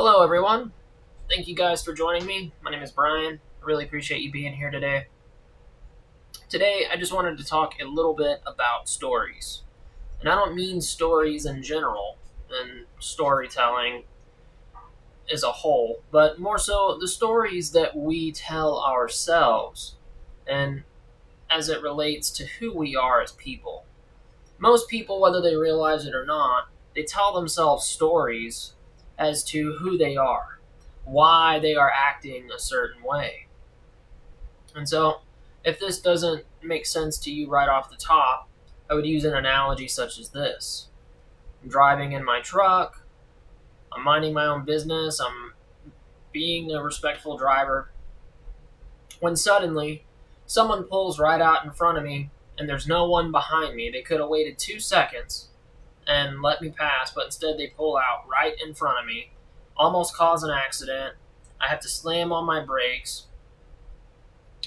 Hello, everyone. Thank you guys for joining me. My name is Brian. I really appreciate you being here today. Today, I just wanted to talk a little bit about stories. And I don't mean stories in general and storytelling as a whole, but more so the stories that we tell ourselves and as it relates to who we are as people. Most people, whether they realize it or not, they tell themselves stories as to who they are, why they are acting a certain way. And so, if this doesn't make sense to you right off the top, I would use an analogy such as this. I'm driving in my truck, I'm minding my own business, I'm being a respectful driver, when suddenly someone pulls right out in front of me and there's no one behind me. They could have waited 2 seconds and let me pass, but instead they pull out right in front of me, almost cause an accident. I have to slam on my brakes,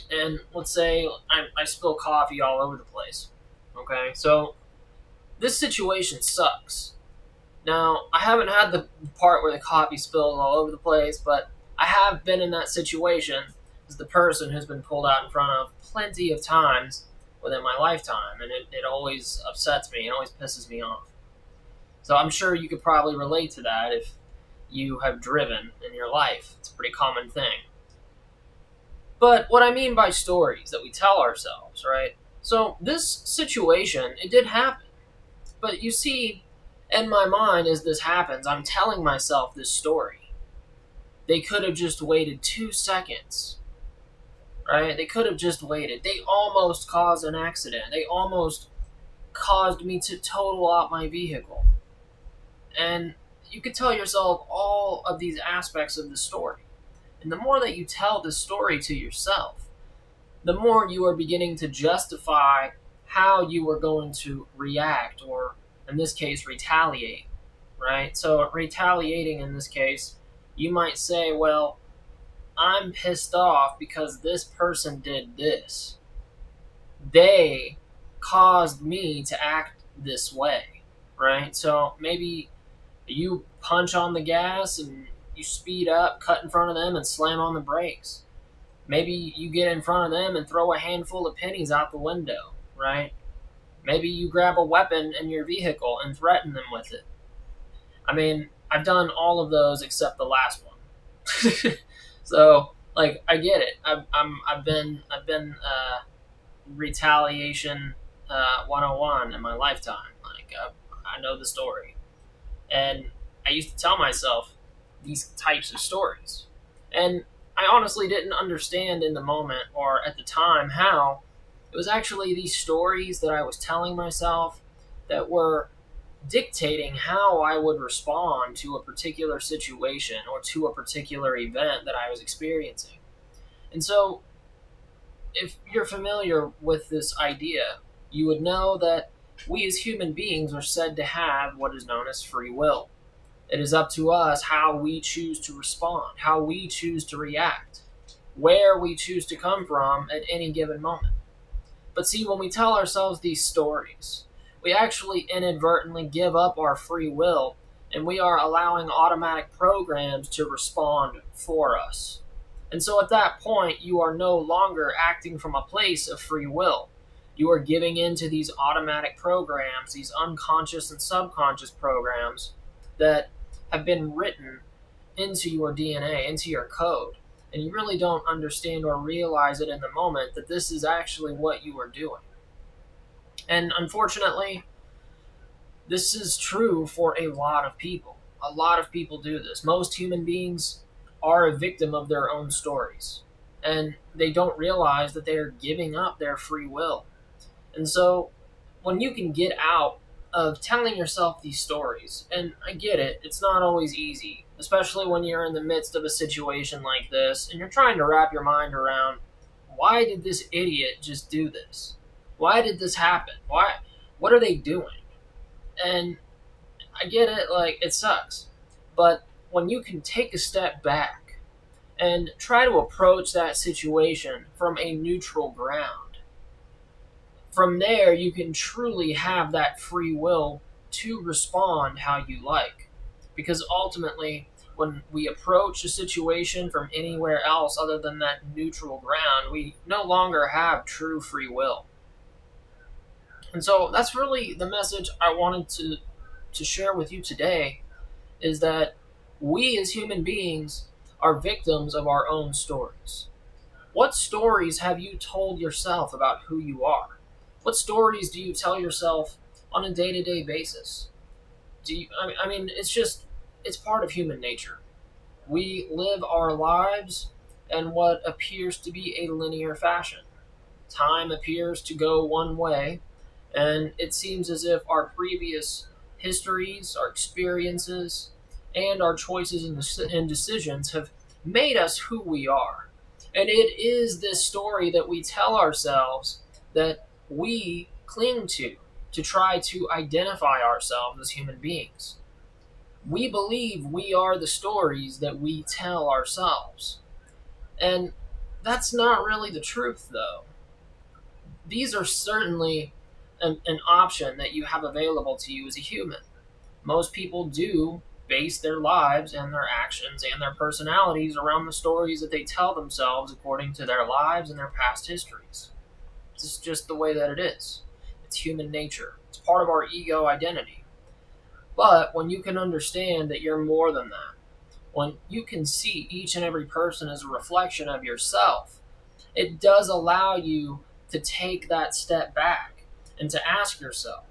and let's say I spill coffee all over the place. Okay, so this situation sucks. Now, I haven't had the part where the coffee spills all over the place, but I have been in that situation as the person who's been pulled out in front of plenty of times within my lifetime, and it always upsets me, it always pisses me off. So I'm sure you could probably relate to that if you have driven in your life. It's a pretty common thing. But what I mean by stories that we tell ourselves, right? So this situation, it did happen. But you see, in my mind, as this happens, I'm telling myself this story. They could have just waited 2 seconds, right? They could have just waited. They almost caused an accident. They almost caused me to total out my vehicle. And you could tell yourself all of these aspects of the story. And the more that you tell the story to yourself, the more you are beginning to justify how you are going to react, or in this case, retaliate, right? So, retaliating in this case, you might say, well, I'm pissed off because this person did this. They caused me to act this way, right? So, maybe you punch on the gas and you speed up, cut in front of them, and slam on the brakes. Maybe you get in front of them and throw a handful of pennies out the window, right? Maybe you grab a weapon in your vehicle and threaten them with it. I mean, I've done all of those except the last one. So, like, I get it. I've been retaliation 101 in my lifetime. Like, I know the story, and I used to tell myself these types of stories, and I honestly didn't understand in the moment or at the time how it was actually these stories that I was telling myself that were dictating how I would respond to a particular situation or to a particular event that I was experiencing. And so, if you're familiar with this idea, you would know that we as human beings are said to have what is known as free will. It is up to us how we choose to respond, how we choose to react, where we choose to come from at any given moment. But see, when we tell ourselves these stories, we actually inadvertently give up our free will, and we are allowing automatic programs to respond for us. And so at that point, you are no longer acting from a place of free will. You are giving in to these automatic programs, these unconscious and subconscious programs that have been written into your DNA, into your code. And you really don't understand or realize it in the moment that this is actually what you are doing. And unfortunately, this is true for a lot of people. A lot of people do this. Most human beings are a victim of their own stories, and they don't realize that they are giving up their free will. And so, when you can get out of telling yourself these stories, and I get it, it's not always easy, especially when you're in the midst of a situation like this and you're trying to wrap your mind around, why did this idiot just do this? Why did this happen? What are they doing? And I get it, like, it sucks. But when you can take a step back and try to approach that situation from a neutral ground, from there you can truly have that free will to respond how you like. Because ultimately, when we approach a situation from anywhere else other than that neutral ground, we no longer have true free will. And so that's really the message I wanted to share with you today, is that we as human beings are victims of our own stories. What stories have you told yourself about who you are? What stories do you tell yourself on a day-to-day basis? I mean, it's part of human nature. We live our lives in what appears to be a linear fashion. Time appears to go one way, and it seems as if our previous histories, our experiences, and our choices and decisions have made us who we are. And it is this story that we tell ourselves that we cling to try to identify ourselves as human beings. We believe we are the stories that we tell ourselves. And that's not really the truth, though. These are certainly an option that you have available to you as a human. Most people do base their lives and their actions and their personalities around the stories that they tell themselves according to their lives and their past histories. It's just the way that it is. It's human nature. It's part of our ego identity. But when you can understand that you're more than that, when you can see each and every person as a reflection of yourself, it does allow you to take that step back and to ask yourself,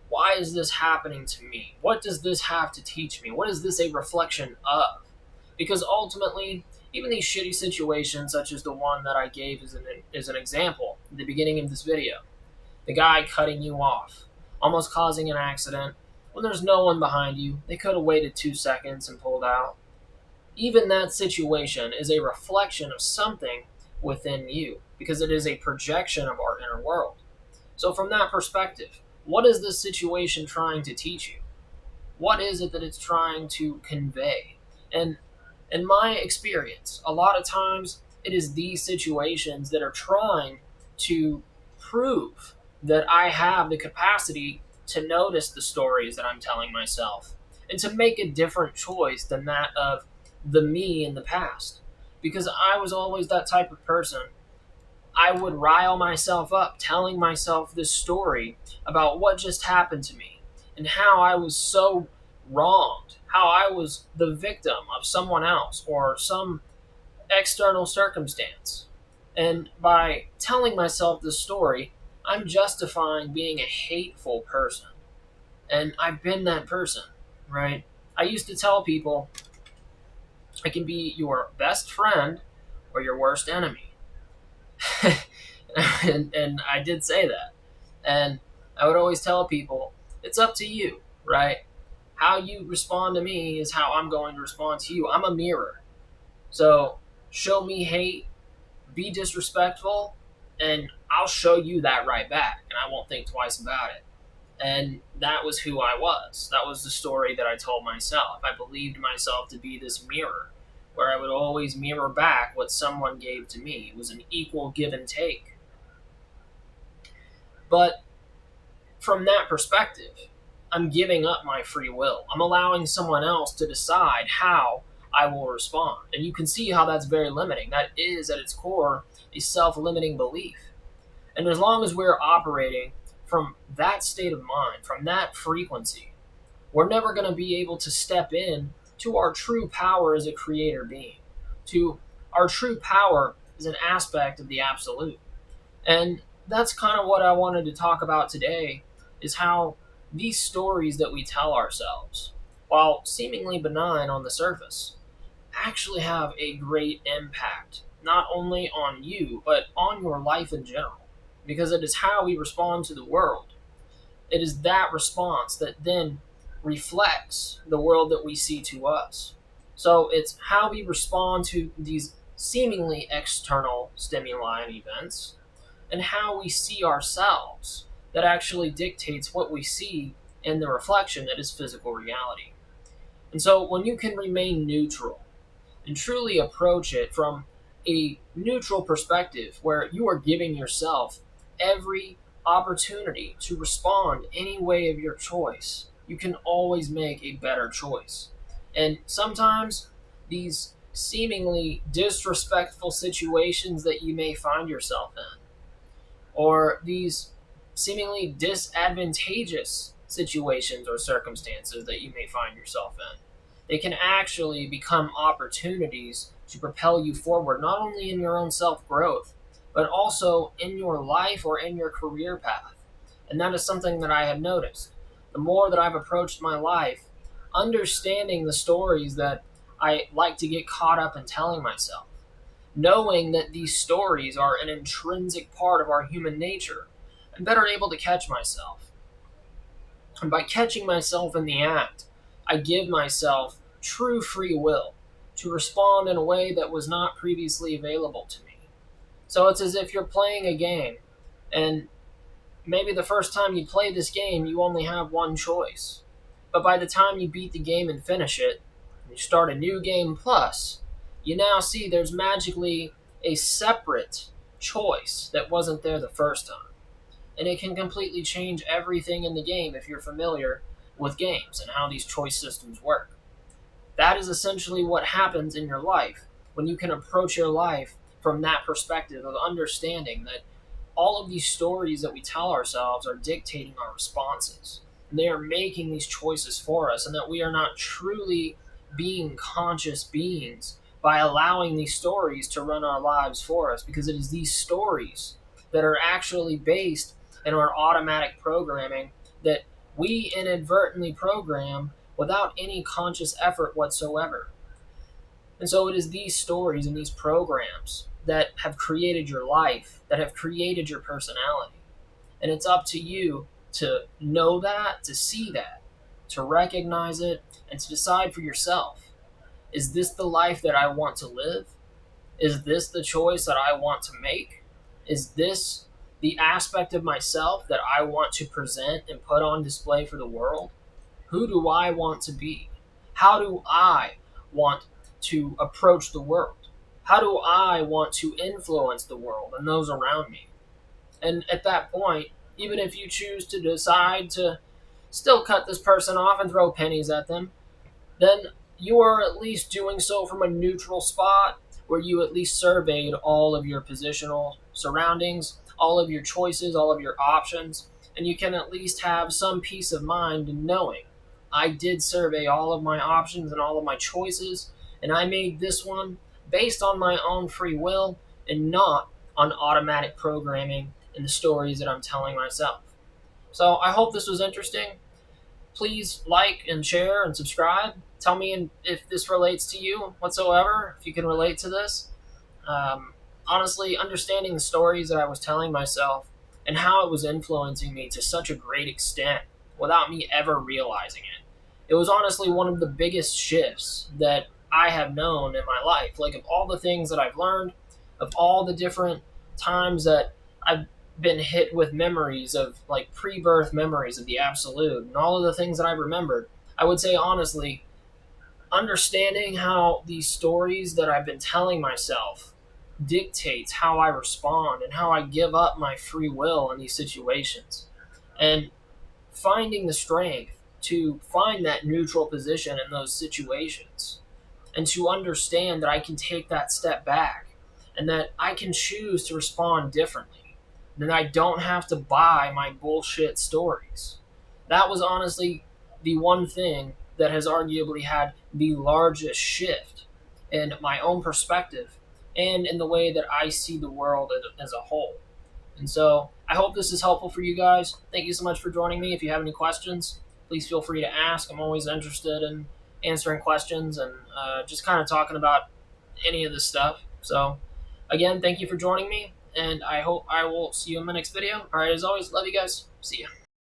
why is this happening to me? What does this have to teach me? What is this a reflection of? Because ultimately, even these shitty situations, such as the one that I gave as an example at the beginning of this video, the guy cutting you off, almost causing an accident, when there's no one behind you, they could have waited 2 seconds and pulled out. Even that situation is a reflection of something within you, because it is a projection of our inner world. So from that perspective, what is this situation trying to teach you? What is it that it's trying to convey? And in my experience, a lot of times it is these situations that are trying to prove that I have the capacity to notice the stories that I'm telling myself and to make a different choice than that of the me in the past. Because I was always that type of person. I would rile myself up telling myself this story about what just happened to me and how I was so wronged, how I was the victim of someone else or some external circumstance. And by telling myself this story, I'm justifying being a hateful person. And I've been that person, right? I used to tell people I can be your best friend or your worst enemy. and I did say that. And I would always tell people, it's up to you, right? How you respond to me is how I'm going to respond to you. I'm a mirror. So show me hate, be disrespectful, and I'll show you that right back, and I won't think twice about it. And that was who I was. That was the story that I told myself. I believed myself to be this mirror, where I would always mirror back what someone gave to me. It was an equal give and take. But from that perspective, I'm giving up my free will. I'm allowing someone else to decide how I will respond. And you can see how that's very limiting. That is, at its core, a self-limiting belief. And as long as we're operating from that state of mind, from that frequency, we're never going to be able to step in to our true power as a creator being. To our true power as an aspect of the absolute. And that's kind of what I wanted to talk about today, is how these stories that we tell ourselves, while seemingly benign on the surface, actually have a great impact, not only on you, but on your life in general. Because it is how we respond to the world. It is that response that then reflects the world that we see to us. So it's how we respond to these seemingly external stimuli and events, and how we see ourselves that actually dictates what we see in the reflection that is physical reality. And so when you can remain neutral and truly approach it from a neutral perspective, where you are giving yourself every opportunity to respond any way of your choice, you can always make a better choice. And sometimes these seemingly disrespectful situations that you may find yourself in, or these seemingly disadvantageous situations or circumstances that you may find yourself in, they can actually become opportunities to propel you forward, not only in your own self growth, but also in your life or in your career path. And that is something that I have noticed. The more that I've approached my life, understanding the stories that I like to get caught up in telling myself, knowing that these stories are an intrinsic part of our human nature, I'm better able to catch myself. And by catching myself in the act, I give myself true free will to respond in a way that was not previously available to me. So it's as if you're playing a game, and maybe the first time you play this game, you only have one choice. But by the time you beat the game and finish it, and you start a new game plus, you now see there's magically a separate choice that wasn't there the first time. And it can completely change everything in the game if you're familiar with games and how these choice systems work. That is essentially what happens in your life when you can approach your life from that perspective of understanding that all of these stories that we tell ourselves are dictating our responses. And they are making these choices for us, and that we are not truly being conscious beings by allowing these stories to run our lives for us, because it is these stories that are actually based in our automatic programming that we inadvertently program without any conscious effort whatsoever. And so it is these stories and these programs that have created your life, that have created your personality. And it's up to you to know that, to see that, to recognize it, and to decide for yourself, is this the life that I want to live? Is this the choice that I want to make? Is this the aspect of myself that I want to present and put on display for the world? Who do I want to be? How do I want to approach the world? How do I want to influence the world and those around me? And at that point, even if you choose to decide to still cut this person off and throw pennies at them, then you are at least doing so from a neutral spot where you at least surveyed all of your positional surroundings, all of your choices, all of your options, and you can at least have some peace of mind in knowing I did survey all of my options and all of my choices, and I made this one based on my own free will and not on automatic programming and the stories that I'm telling myself. So I hope this was interesting. Please like and share and subscribe. Tell me if this relates to you whatsoever, if you can relate to this. Honestly, understanding the stories that I was telling myself and how it was influencing me to such a great extent without me ever realizing it. It was honestly one of the biggest shifts that I have known in my life. Like, of all the things that I've learned, of all the different times that I've been hit with memories of, like, pre-birth memories of the absolute and all of the things that I remembered, I would say honestly, understanding how these stories that I've been telling myself dictates how I respond and how I give up my free will in these situations. And finding the strength to find that neutral position in those situations, and to understand that I can take that step back and that I can choose to respond differently, and that I don't have to buy my bullshit stories. That was honestly the one thing that has arguably had the largest shift in my own perspective and in the way that I see the world as a whole. And so I hope this is helpful for you guys. Thank you so much for joining me. If you have any questions, please feel free to ask. I'm always interested in answering questions and just kind of talking about any of this stuff. So, again, thank you for joining me, and I hope I will see you in my next video. All right, as always, love you guys. See ya.